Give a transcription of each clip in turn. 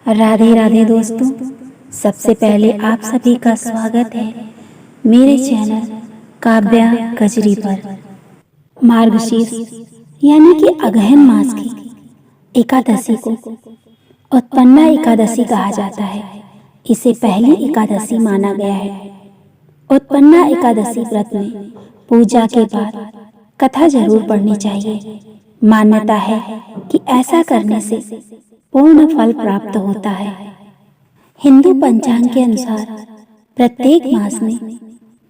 राधे राधे दोस्तों। सबसे पहले आप सभी का स्वागत है मेरे चैनल काव्या कजरी पर। मार्गशीर्ष यानी कि अगहन मास की एकादशी को उत्पन्ना एकादशी कहा जाता है। इसे पहली एकादशी माना गया है। उत्पन्ना एकादशी व्रत में पूजा के बाद कथा जरूर पढ़नी चाहिए। मान्यता है कि ऐसा करने से पूर्ण फल प्राप्त होता है। हिंदू पंचांग के अनुसार प्रत्येक मास में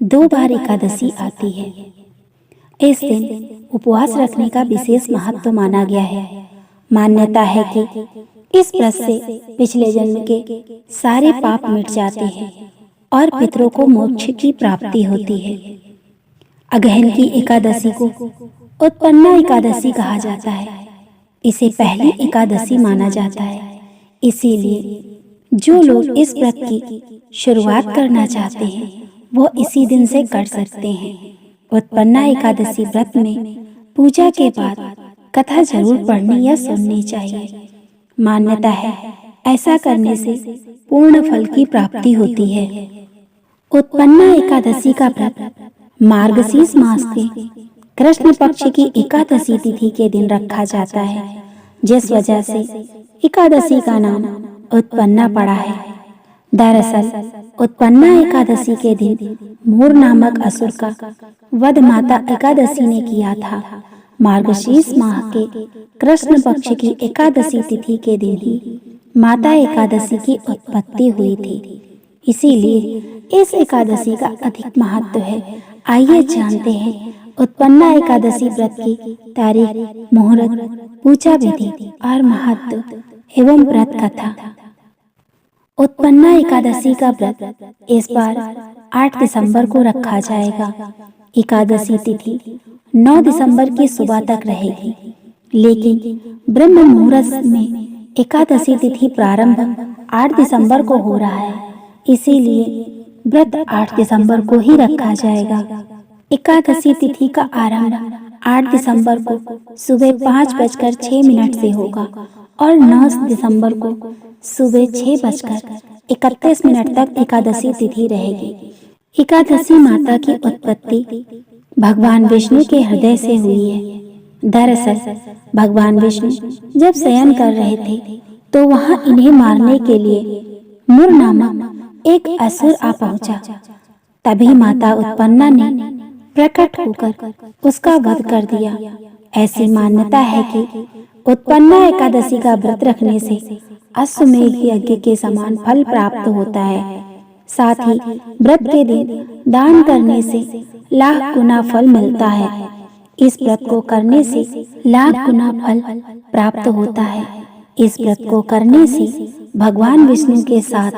2 बार एकादशी आती है। इस दिन उपवास रखने का विशेष महत्व माना गया है। मान्यता है कि इस व्रत से पिछले जन्म के सारे पाप मिट जाते हैं और पितरों को मोक्ष की प्राप्ति होती है। अगहन की एकादशी को उत्पन्ना एकादशी कहा जाता है। इसे पहली एकादशी माना जाता है। इसीलिए जो लोग इस व्रत की शुरुआत करना चाहते हैं वो इसी दिन से कर सकते हैं। उत्पन्ना एकादशी व्रत में पूजा के बाद कथा जरूर पढ़नी या सुननी चाहिए। मान्यता है ऐसा करने से पूर्ण फल की प्राप्ति होती है। उत्पन्ना एकादशी का व्रत मार्गशीर्ष मास के कृष्ण पक्ष की एकादशी तिथि के दिन रखा जाता है, जिस वजह से एकादशी का नाम उत्पन्ना पड़ा है। दरअसल उत्पन्ना एकादशी के दिन मूर नामक असुर का वध माता एकादशी ने किया था। मार्गशीर्ष माह के कृष्ण पक्ष की एकादशी तिथि के दिन ही माता एकादशी की उत्पत्ति हुई थी। इसीलिए इस एकादशी का अधिक महत्व है। आइए जानते हैं उत्पन्ना एकादशी व्रत की तारीख, मुहूर्त, पूजा विधि और महत्व एवं व्रत कथा। उत्पन्ना एकादशी का व्रत इस बार 8 दिसंबर को रखा जाएगा। एकादशी तिथि 9 दिसंबर की सुबह तक रहेगी, लेकिन ब्रह्म मुहूर्त में एकादशी तिथि प्रारंभ 8 दिसंबर को हो रहा है। इसीलिए व्रत 8 दिसंबर को ही रखा जाएगा। एकादशी तिथि का आरंभ 8 दिसंबर को सुबह 5:06 से होगा और 9 दिसंबर को सुबह 6:31 तक एकादशी तिथि रहेगी। एकादशी माता की उत्पत्ति भगवान विष्णु के हृदय से हुई है। दरअसल भगवान विष्णु जब शयन कर रहे थे तो वहां इन्हें मारने के लिए मूर नामक एक असुर आ पहुंचा। तभी माता उत्पन्ना ने प्रकट होकर उसका वध कर दिया। ऐसी मान्यता है कि उत्पन्ना एकादशी का व्रत रखने से अश्वमेध यज्ञ के समान फल प्राप्त होता है। साथ ही व्रत के दिन दान करने से लाख गुना फल मिलता है। इस व्रत को करने से लाख गुना फल प्राप्त होता है। इस व्रत को करने से भगवान विष्णु के साथ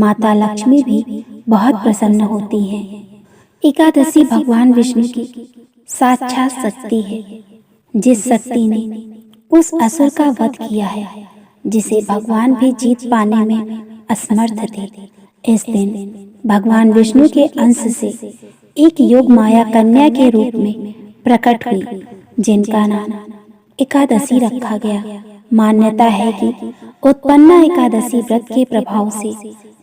माता लक्ष्मी भी बहुत प्रसन्न होती हैं। एकादशी भगवान विष्णु की साक्षात शक्ति है, जिस शक्ति ने उस असुर का वध किया है, जिसे भगवान भी जीत पाने में असमर्थ थे। इस दिन भगवान विष्णु के अंश से एक योग माया कन्या के रूप में प्रकट हुई, जिनका नाम एकादशी रखा गया। मान्यता है कि उत्पन्ना एकादशी व्रत के प्रभाव से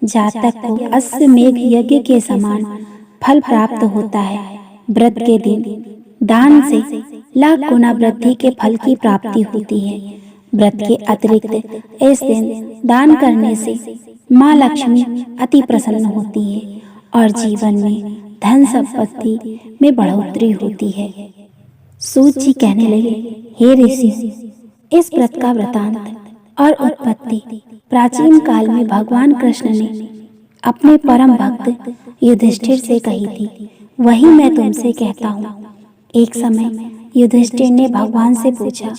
जातक को अश्वमेध यज्ञ के समान फल प्राप्त होता है। व्रत के दिन दान से लाख गुना वृद्धि के फल की प्राप्ति होती है। व्रत के अतिरिक्त इस दिन दान करने से माँ लक्ष्मी अति प्रसन्न होती है और जीवन में धन संपत्ति में बढ़ोतरी होती है। सूत जी कहने लगे, हे ऋषि, इस व्रत का वृतांत और उत्पत्ति प्राचीन काल में भगवान कृष्ण ने अपने परम भक्त युधिष्ठिर से कही थी, वही मैं तुमसे कहता हूँ। एक समय युधिष्ठिर ने भगवान से पूछा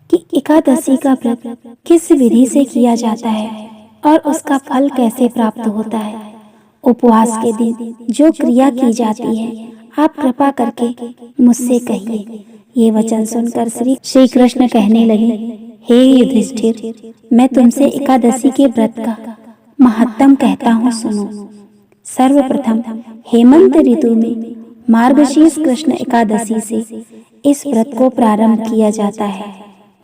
कि एकादशी का व्रत किस विधि से किया जाता है और उसका फल कैसे प्राप्त होता है। उपवास के दिन जो क्रिया की जाती है आप कृपा करके मुझसे कहिए। ये वचन सुनकर श्री कृष्ण कहने लगे, हे युधिष्ठिर, मैं तुमसे एकादशी के व्रत का महत्तम कहता हूँ, सुनो। सर्वप्रथम हेमंत ऋतु में मार्गशीर्ष कृष्ण एकादशी से इस व्रत को प्रारंभ किया जाता है।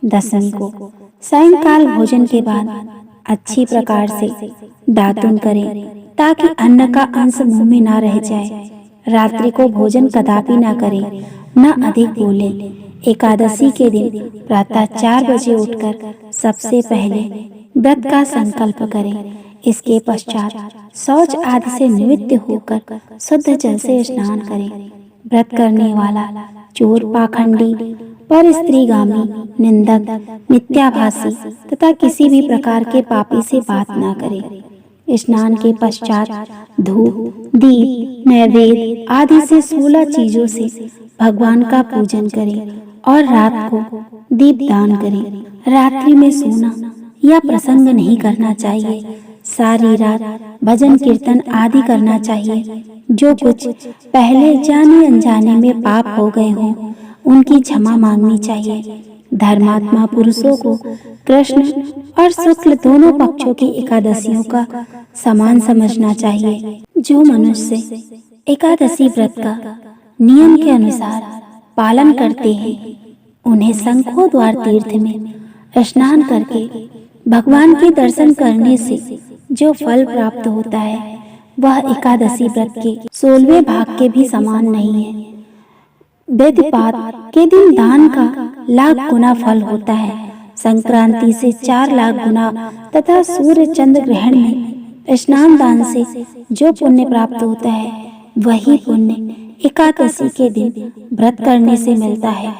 दशमी को सायंकाल भोजन के बाद अच्छी प्रकार से दातुन करें ताकि अन्न का अंश मुंह में ना रह जाए। रात्रि को भोजन कदापि ना करें, न अधिक बोले। एकादशी के दिन प्रातः 4 बजे उठकर सबसे पहले व्रत का संकल्प करें। इसके पश्चात शौच आदि से निवृत्त होकर शुद्ध जल से स्नान करें। व्रत करने वाला चोर, पाखंडी, पर स्त्रीगामी, निंदक, मिथ्याभाषी तथा किसी भी प्रकार के पापी से बात ना करे। स्नान के पश्चात धूप, दीप, नैवेद्य आदि से 16 चीजों से भगवान का पूजन करें और रात को दीप दान करें। रात्रि में सोना या प्रसंग नहीं करना चाहिए। सारी रात भजन कीर्तन आदि करना चाहिए। जो कुछ पहले जाने अनजाने में पाप हो गए हों उनकी क्षमा मांगनी चाहिए। धर्मात्मा पुरुषों को कृष्ण और शुक्ल दोनों पक्षों की एकादशियों का समान समझना चाहिए। जो मनुष्य एकादशी व्रत का नियम के अनुसार पालन करते हैं उन्हें शंखो द्वार तीर्थ में स्नान करके भगवान के दर्शन करने से जो फल प्राप्त होता है वह एकादशी व्रत के 16वें भाग के भी समान नहीं है। वेदपात के दिन दान का लाख गुना फल होता है। संक्रांति से 4 लाख गुना तथा सूर्य चंद्र ग्रहण में स्नान दान से जो पुण्य प्राप्त होता है वही पुण्य एकादशी के दिन व्रत करने से मिलता है।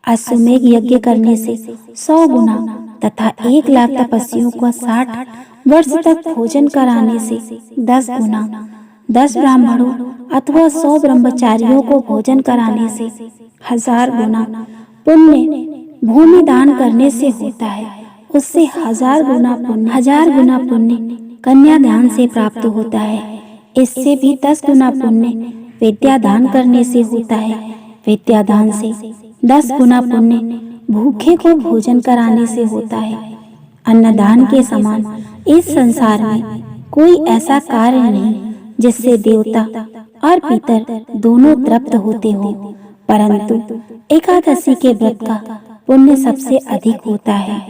अश्वमेघ यज्ञ करने से 100 गुना तथा 1 लाख तपस्वियों को 60 वर्ष तक भोजन कराने से 10 गुना, 10 ब्राह्मणों अथवा 100 ब्रह्मचारियों को भोजन कराने से 1000 गुना पुण्य भूमि दान करने से होता है। उससे 1000 गुना पुण्य कन्या दान से प्राप्त होता है। इससे भी 10 गुना पुण्य विद्या दान करने से होता है। विद्या दान से 10 गुना पुण्य भूखे को भोजन कराने से होता है। अन्नदान के समान इस संसार में कोई ऐसा कार्य नहीं जिससे देवता और पितर दोनों तृप्त होते हो, परंतु एकादशी के व्रत का पुण्य सबसे अधिक होता है।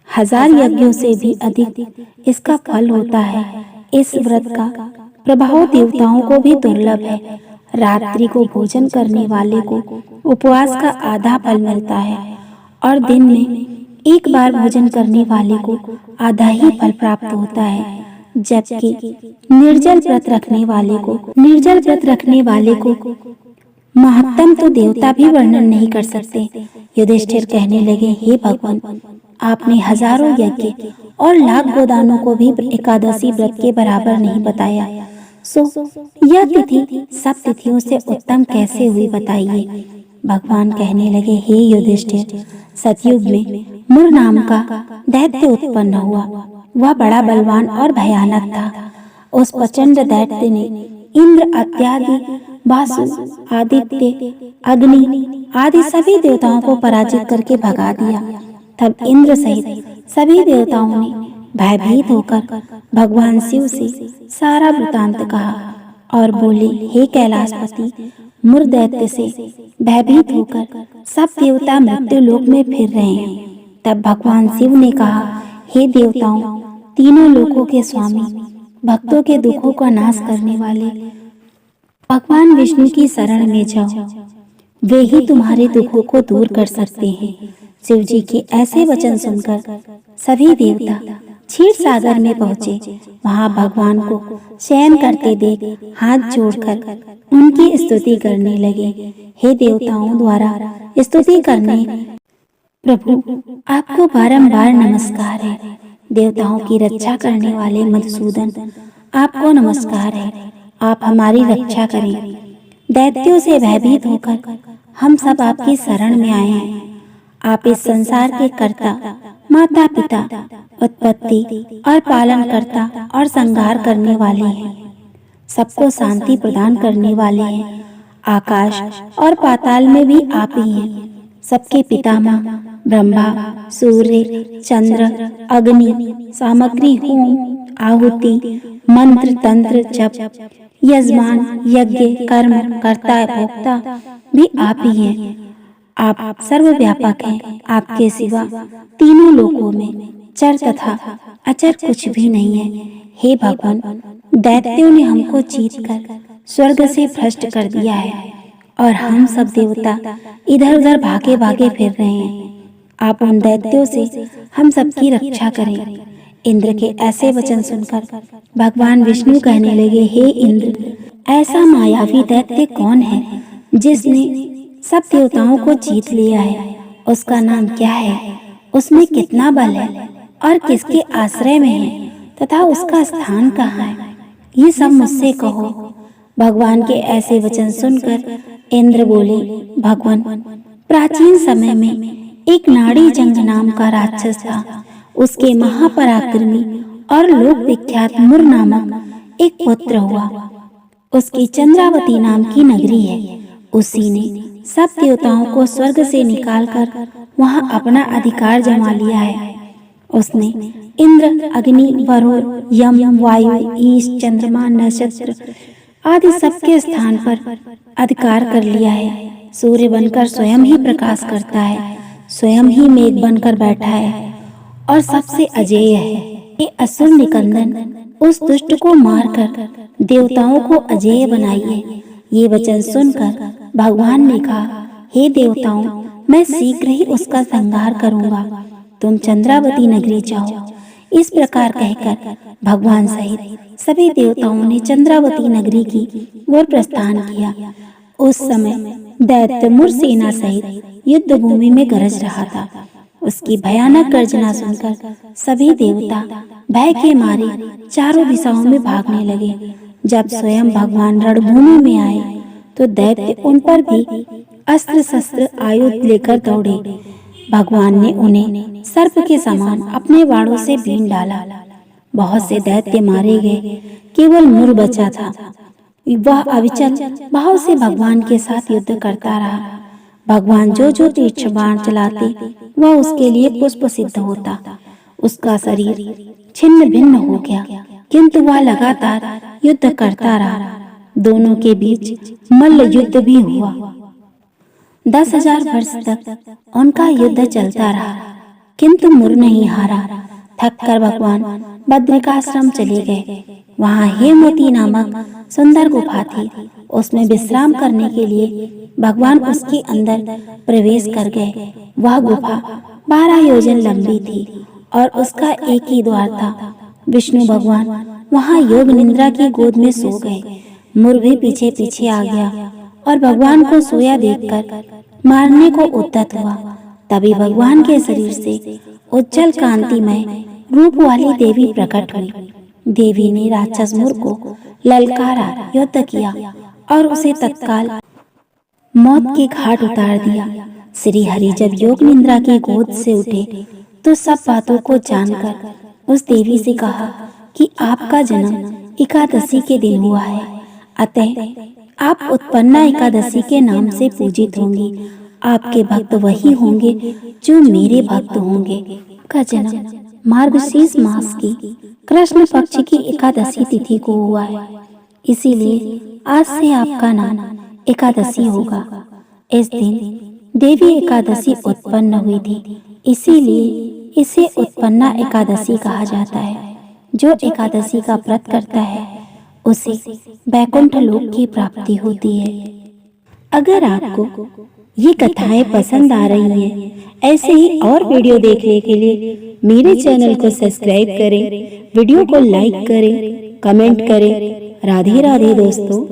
1000 यज्ञों से भी अधिक इसका फल होता है। इस व्रत का प्रभाव देवताओं को भी दुर्लभ है। रात्रि को भोजन करने वाले को उपवास का आधा फल मिलता है और दिन में एक बार भोजन करने वाले को आधा ही फल प्राप्त होता है। जबकि निर्जल व्रत रखने वाले को महत्तम तो देवता भी वर्णन नहीं कर सकते। युधिष्ठिर कहने लगे, हे भगवान, आपने हजारों यज्ञ और लाख गोदानों को भी एकादशी व्रत के बराबर नहीं बताया, सो यह तिथि सब तिथियों से उत्तम कैसे हुई बताइए। भगवान कहने लगे, हे युधिष्ठिर, सतयुग में मुर नाम का दैत्य उत्पन्न हुआ। वह बड़ा बलवान और भयानक था। उस प्रचंड दैत्य ने इंद्र इत्यादि, वासु, आदित्य, अग्नि आदि सभी देवताओं को पराजित करके भगा दिया। तब इंद्र सहित सभी देवताओं ने भयभीत होकर भगवान शिव से सारा वृतांत कहा और बोले, हे कैलाशपति, मुर दैत्य से भयभीत होकर सब देवता मृत्यु लोक में फिर रहे हैं। तब भगवान शिव ने कहा, हे देवताओं, तीनों लोकों के स्वामी, भक्तों के दुखों का नाश करने वाले भगवान विष्णु की शरण में जाओ, वे ही तुम्हारे दुखों को दूर कर सकते हैं। शिव जी के ऐसे वचन सुनकर सभी देवता क्षीर सागर में पहुँचे। वहाँ भगवान को शयन करते देख हाथ जोड़कर उनकी स्तुति करने लगे। हे देवताओं द्वारा स्तुति करने प्रभु, आपको बारंबार नमस्कार है। देवताओं की रक्षा करने वाले मधुसूदन, आपको नमस्कार है। आप हमारी रक्षा करें। दैत्यों से भयभीत होकर हम सब आपकी शरण में आए हैं। आप इस संसार के कर्ता, माता पिता, उत्पत्ति और पालन करता और संहार करने वाले हैं। सबको शांति प्रदान करने वाले हैं। आकाश और पाताल में भी आप ही हैं। सबके पितामह ब्रह्मा, सूर्य, चंद्र, अग्नि, सामग्री, होम, आहुति, मंत्र, तंत्र, जप, यजमान, यज्ञ, कर्म, कर्ता, भोक्ता भी आप ही हैं। आप सर्वव्यापक हैं। आपके सिवा तीनों लोकों में चर तथा अचर कुछ भी नहीं है। हे भगवान, दैत्यों ने हमको जीतकर स्वर्ग से भ्रष्ट कर दिया है और हम सब देवता इधर उधर भागे भागे फिर रहे हैं। आप उन दैत्यों से हम सबकी रक्षा करें। इंद्र के ऐसे वचन सुनकर भगवान विष्णु कहने लगे, हे इंद्र, ऐसा मायावी दैत्य कौन है जिसने सब देवताओं को जीत लिया है? उसका नाम क्या है? उसमें कितना बल है और किसके आश्रय में है तथा उसका स्थान कहाँ है? ये सब मुझसे कहो। भगवान के ऐसे वचन सुनकर इंद्र बोले, भगवान, प्राचीन समय में एक नाड़ी जंग नाम का राक्षस था। उसके महापराक्रमी और लोक विख्यात मुर नामक एक पुत्र हुआ। उसकी चंद्रावती नाम की नगरी है। उसी ने सब देवताओं को स्वर्ग से निकालकर वहां अपना अधिकार जमा लिया है। उसने इंद्र, अग्नि, वरुण, यम, वायु, ईश, चंद्रमा, नक्षत्र आदि सबके स्थान पर अधिकार कर लिया है। सूर्य बनकर स्वयं ही प्रकाश करता है, स्वयं ही मेघ बनकर बैठा है और सबसे अजेय है। ये असुर निकंदन, उस दुष्ट को मारकर देवताओं को अजेय बनाइए। ये वचन सुनकर भगवान ने कहा, हे देवताओं, मैं शीघ्र ही उसका संहार करूंगा। तुम चंद्रावती नगरी जाओ। इस प्रकार कहकर भगवान सहित सभी देवताओं ने चंद्रावती नगरी की ओर प्रस्थान किया। उस समय दैत्य मुर सेना सहित युद्ध भूमि में गरज रहा था। उसकी भयानक गर्जना सुनकर सभी देवता भय के मारे चारों दिशाओं में भागने लगे। जब स्वयं भगवान रणभूमि में आए तो दैत्य उन पर भी अस्त्र शस्त्र आयुध लेकर दौड़े। भगवान ने उन्हें सर्प के समान अपने बाणों से बीन डाला। बहुत से दैत्य मारे गए, केवल मुर बचा था। वह अविचल भाव से भगवान के साथ युद्ध करता रहा। भगवान जो जो तीक्ष्ण बाण चलाते वह उसके लिए पुष्प सिद्ध होता। उसका शरीर छिन्न भिन्न हो गया, किंतु वह लगातार युद्ध करता रहा। दोनों के बीच मल्ल युद्ध भी हुआ। 10,000 वर्ष तक उनका युद्ध चलता रहा, किंतु मुर नहीं हारा। थककर भगवान बद्रिकाश्रम चले गए। वहाँ हेमवती नामक सुंदर गुफा थी। उसमें विश्राम करने के लिए भगवान उसके अंदर प्रवेश कर गए। वह गुफा 12 योजन लंबी थी और उसका एक ही द्वार था। विष्णु भगवान वहाँ योग निद्रा की गोद में सो गए। मुर भी पीछे पीछे आ गया और भगवान को सोया देखकर मारने को उद्यत हुआ। तभी भगवान के शरीर से उज्जवल कांतिमय रूप वाली देवी प्रकट हुई। देवी ने राक्षस मुर को ललकारा, युद्ध किया और उसे तत्काल मौत के घाट उतार दिया। श्री हरि जब योग निद्रा की गोद से उठे तो सब बातों को जानकर उस देवी से कहा कि आपका जन्म एकादशी के दिन हुआ है, अतः आप उत्पन्ना एकादशी के नाम से पूजित होंगी। आपके भक्त वही होंगे जो मेरे भक्त होंगे। का जन्म मार्गशीर्ष मास की कृष्ण पक्ष की एकादशी तिथि को हुआ है, इसीलिए आज से आपका नाम एकादशी होगा। इस दिन देवी एकादशी उत्पन्न हुई थी, इसीलिए इसे उत्पन्ना एकादशी कहा जाता है। जो एकादशी का व्रत करता है उसे वैकुंठ लोक की प्राप्ति होती है। अगर आपको ये कथाएं पसंद आ रही हैं, ऐसे ही और वीडियो देखने के लिए मेरे चैनल को सब्सक्राइब करें, वीडियो को लाइक करें, कमेंट करें। राधे राधे दोस्तों।